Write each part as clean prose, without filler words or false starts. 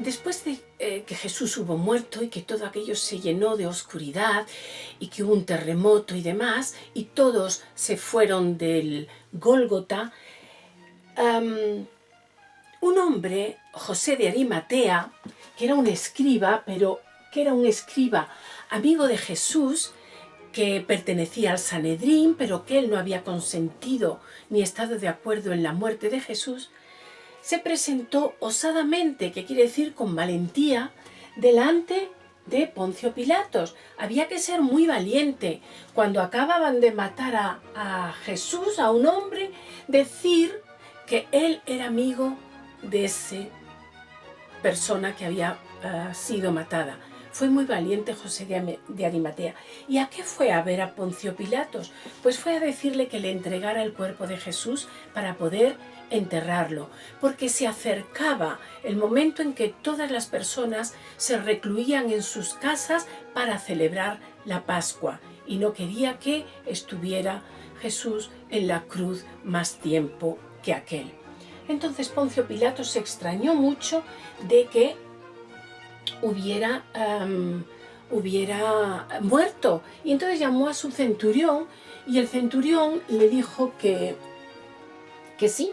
después de que Jesús hubo muerto y que todo aquello se llenó de oscuridad y que hubo un terremoto y demás, y todos se fueron del Gólgota, un hombre, José de Arimatea, que era un escriba, pero que era un escriba amigo de Jesús, que pertenecía al Sanedrín, pero que él no había consentido ni estado de acuerdo en la muerte de Jesús, se presentó osadamente, que quiere decir con valentía, delante de Poncio Pilatos. Había que ser muy valiente. Cuando acababan de matar a Jesús, a un hombre, decir que él era amigo de esa persona que había sido matada. Fue muy valiente José de Arimatea. ¿Y a qué fue a ver a Poncio Pilatos? Pues fue a decirle que le entregara el cuerpo de Jesús para poder enterrarlo, porque se acercaba el momento en que todas las personas se recluían en sus casas para celebrar la Pascua, y no quería que estuviera Jesús en la cruz más tiempo que aquel. Entonces Poncio Pilatos se extrañó mucho de que hubiera muerto, y entonces llamó a su centurión, y el centurión le dijo que sí,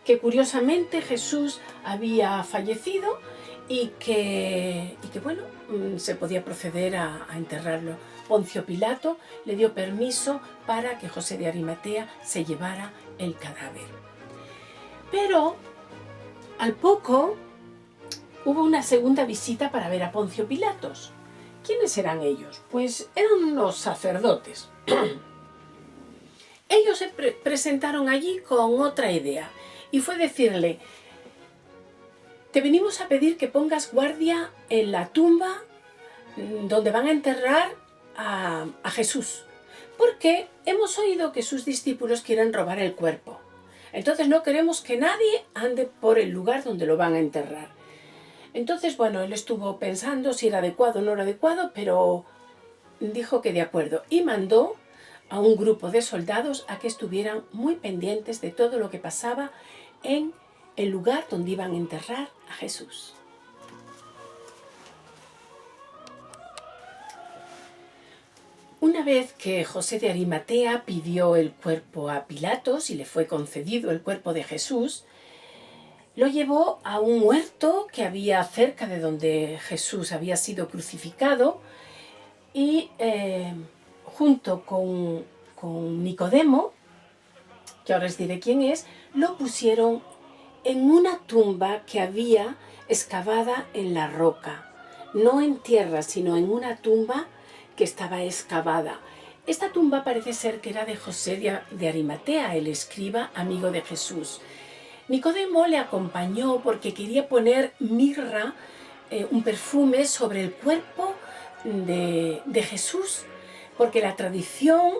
que curiosamente Jesús había fallecido y que bueno, se podía proceder a enterrarlo. Poncio Pilato le dio permiso para que José de Arimatea se llevara el cadáver. Pero al poco hubo una segunda visita para ver a Poncio Pilatos. ¿Quiénes eran ellos? Pues eran unos sacerdotes. Ellos se presentaron allí con otra idea, y fue decirle: te venimos a pedir que pongas guardia en la tumba donde van a enterrar a Jesús, porque hemos oído que sus discípulos quieren robar el cuerpo. Entonces no queremos que nadie ande por el lugar donde lo van a enterrar. Entonces, bueno, él estuvo pensando si era adecuado o no era adecuado, pero dijo que de acuerdo, y mandó a un grupo de soldados a que estuvieran muy pendientes de todo lo que pasaba en el lugar donde iban a enterrar a Jesús. Una vez que José de Arimatea pidió el cuerpo a Pilatos y le fue concedido el cuerpo de Jesús, lo llevó a un huerto que había cerca de donde Jesús había sido crucificado, y junto con Nicodemo, que ahora os diré quién es, lo pusieron en una tumba que había excavada en la roca, no en tierra, sino en una tumba que estaba excavada. Esta tumba parece ser que era de José de Arimatea, el escriba amigo de Jesús. Nicodemo le acompañó porque quería poner mirra, un perfume, sobre el cuerpo de Jesús, porque la tradición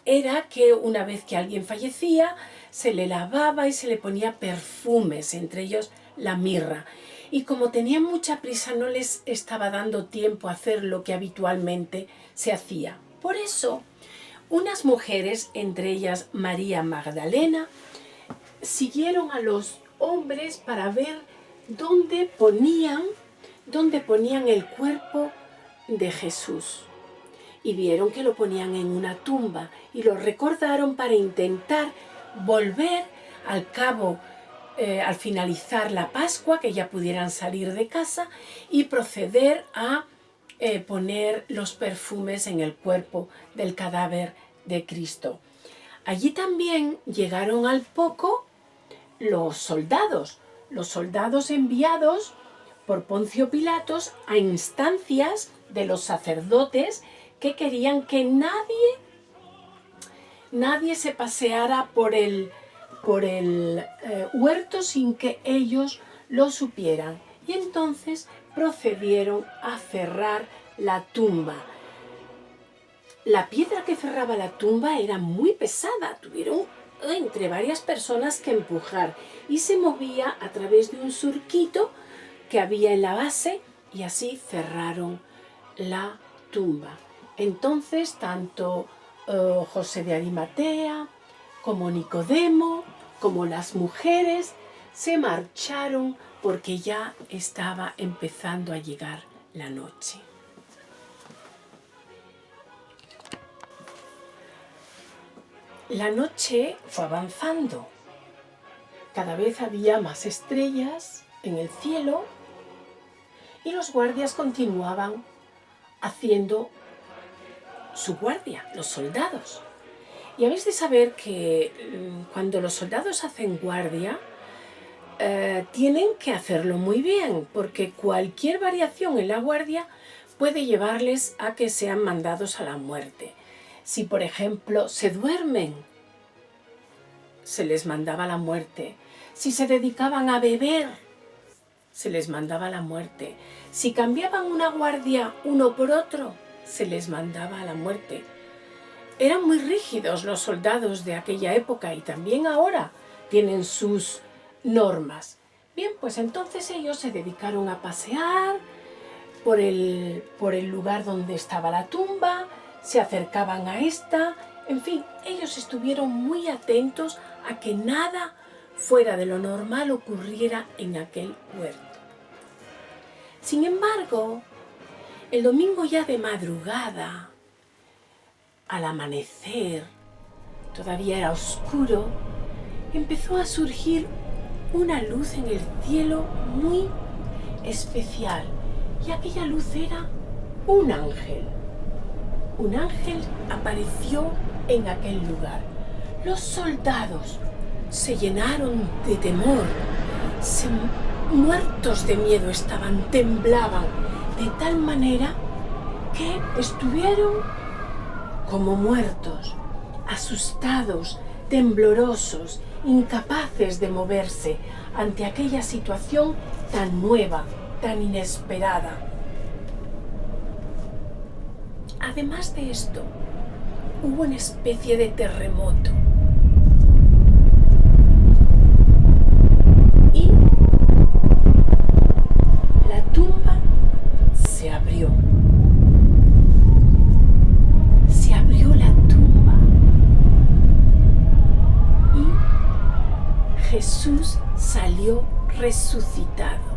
era que una vez que alguien fallecía se le lavaba y se le ponía perfumes, entre ellos la mirra. Y como tenían mucha prisa, no les estaba dando tiempo a hacer lo que habitualmente se hacía. Por eso, unas mujeres, entre ellas María Magdalena, siguieron a los hombres para ver dónde ponían el cuerpo de Jesús. Y vieron que lo ponían en una tumba, y lo recordaron para intentar volver al cabo, al finalizar la Pascua, que ya pudieran salir de casa y proceder a poner los perfumes en el cuerpo del cadáver de Cristo. Allí también llegaron al poco los soldados enviados por Poncio Pilatos a instancias de los sacerdotes, que querían que nadie se paseara por el huerto sin que ellos lo supieran. Y entonces procedieron a cerrar la tumba. La piedra que cerraba la tumba era muy pesada, tuvieron entre varias personas que empujar, y se movía a través de un surquito que había en la base, y así cerraron la tumba. Entonces, tanto José de Arimatea como Nicodemo, como las mujeres, se marcharon porque ya estaba empezando a llegar la noche. La noche fue avanzando. Cada vez había más estrellas en el cielo y los guardias continuaban haciendo su guardia, los soldados. Y habéis de saber que cuando los soldados hacen guardia, tienen que hacerlo muy bien, porque cualquier variación en la guardia puede llevarles a que sean mandados a la muerte. Si, por ejemplo, se duermen, se les mandaba a la muerte. Si se dedicaban a beber, se les mandaba a la muerte. Si cambiaban una guardia uno por otro, se les mandaba a la muerte. Eran muy rígidos los soldados de aquella época y también ahora tienen sus normas. Bien, pues entonces ellos se dedicaron a pasear por el lugar donde estaba la tumba, se acercaban a esta, en fin, ellos estuvieron muy atentos a que nada fuera de lo normal ocurriera en aquel huerto. Sin embargo, el domingo ya de madrugada, al amanecer, todavía era oscuro, empezó a surgir una luz en el cielo muy especial. Y aquella luz era un ángel. Un ángel apareció en aquel lugar. Los soldados se llenaron de temor, muertos de miedo estaban, temblaban, de tal manera que estuvieron como muertos, asustados, temblorosos, incapaces de moverse ante aquella situación tan nueva, tan inesperada. Además de esto, hubo una especie de terremoto. Y la tumba se abrió. Se abrió la tumba. Y Jesús salió resucitado.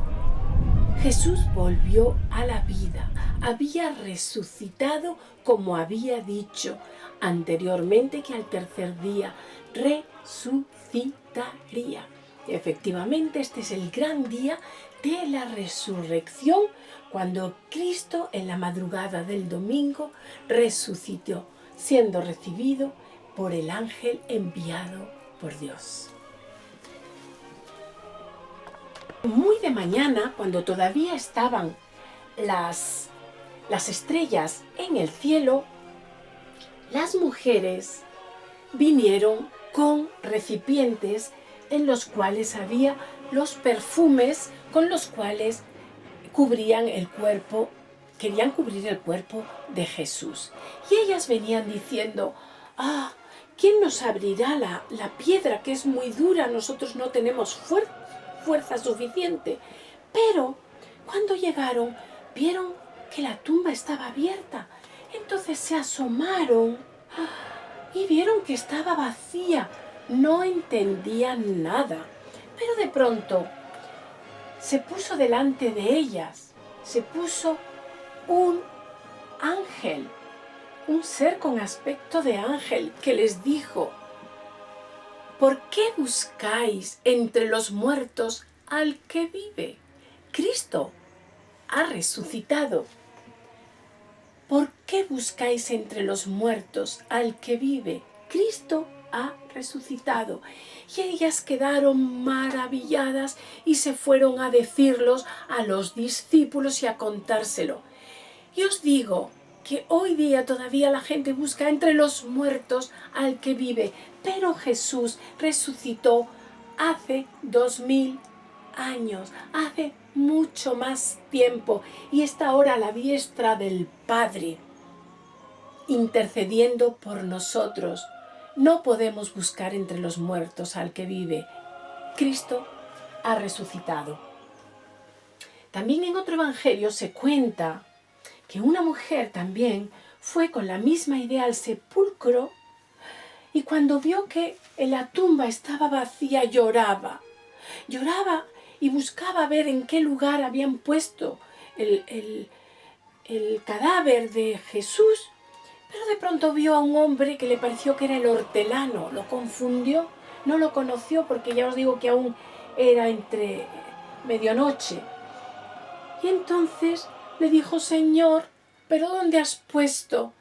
Jesús volvió a la vida, había resucitado como había dicho anteriormente que al tercer día resucitaría. Efectivamente, este es el gran día de la resurrección, cuando Cristo en la madrugada del domingo resucitó, siendo recibido por el ángel enviado por Dios. Muy de mañana, cuando todavía estaban las estrellas en el cielo, las mujeres vinieron con recipientes en los cuales había los perfumes con los cuales cubrían el cuerpo, querían cubrir el cuerpo de Jesús. Y ellas venían diciendo: ¿quién nos abrirá la piedra que es muy dura? Nosotros no tenemos fuerza suficiente. Pero cuando llegaron, vieron que la tumba estaba abierta. Entonces se asomaron y vieron que estaba vacía. No entendían nada. Pero de pronto se puso delante de ellas, se puso un ángel, un ser con aspecto de ángel, que les dijo: ¿por qué buscáis entre los muertos al que vive? Cristo ha resucitado. ¿Por qué buscáis entre los muertos al que vive? Cristo ha resucitado. Y ellas quedaron maravilladas y se fueron a decirlos a los discípulos y a contárselo. Y os digo que hoy día todavía la gente busca entre los muertos al que vive, pero Jesús resucitó hace 2000 años, hace mucho más tiempo, y está ahora a la diestra del Padre, intercediendo por nosotros. No podemos buscar entre los muertos al que vive. Cristo ha resucitado. También en otro evangelio se cuenta que una mujer también fue con la misma idea al sepulcro y cuando vio que la tumba estaba vacía lloraba. Lloraba y buscaba ver en qué lugar habían puesto el cadáver de Jesús, pero de pronto vio a un hombre que le pareció que era el hortelano, lo confundió, no lo conoció porque ya os digo que aún era entre medianoche. Y entonces le dijo: Señor, ¿pero dónde has puesto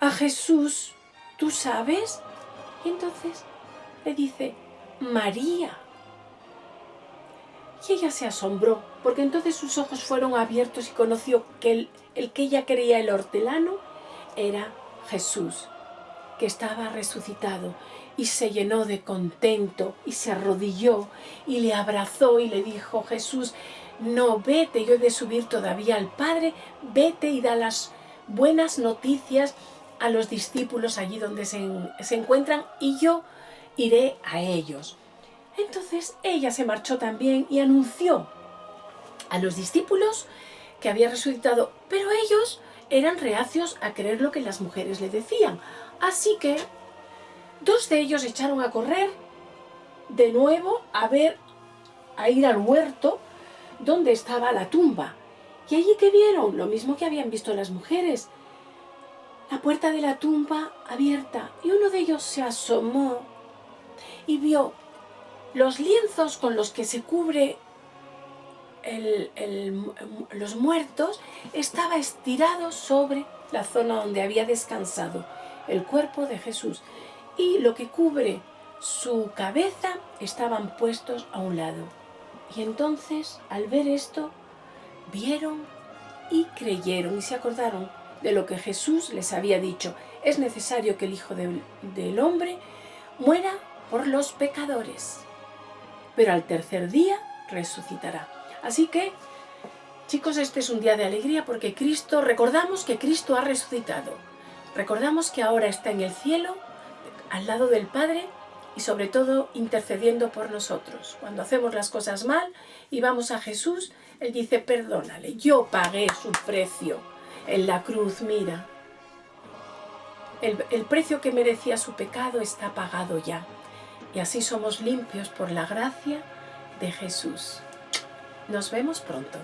a Jesús? ¿Tú sabes? Y entonces le dice: María. Y ella se asombró, porque entonces sus ojos fueron abiertos y conoció que el que ella creía el hortelano era Jesús, que estaba resucitado, y se llenó de contento y se arrodilló y le abrazó y le dijo: Jesús, no, vete, yo he de subir todavía al Padre, vete y da las buenas noticias a los discípulos allí donde se encuentran, y yo iré a ellos. Entonces ella se marchó también y anunció a los discípulos que había resucitado, pero ellos eran reacios a creer lo que las mujeres le decían. Así que 2 de ellos echaron a correr de nuevo a ir al huerto donde estaba la tumba. Y allí que vieron lo mismo que habían visto las mujeres, la puerta de la tumba abierta, y uno de ellos se asomó y vio los lienzos con los que se cubre los muertos, estaba estirado sobre la zona donde había descansado el cuerpo de Jesús, y lo que cubre su cabeza estaban puestos a un lado. Y entonces, al ver esto, vieron y creyeron y se acordaron de lo que Jesús les había dicho: es necesario que el Hijo del Hombre muera por los pecadores, pero al tercer día resucitará. Así que, chicos, este es un día de alegría porque recordamos que Cristo ha resucitado. Recordamos que ahora está en el cielo, al lado del Padre, y sobre todo intercediendo por nosotros. Cuando hacemos las cosas mal y vamos a Jesús, Él dice: perdónale, yo pagué su precio en la cruz, mira. El precio que merecía su pecado está pagado ya. Y así somos limpios por la gracia de Jesús. Nos vemos pronto.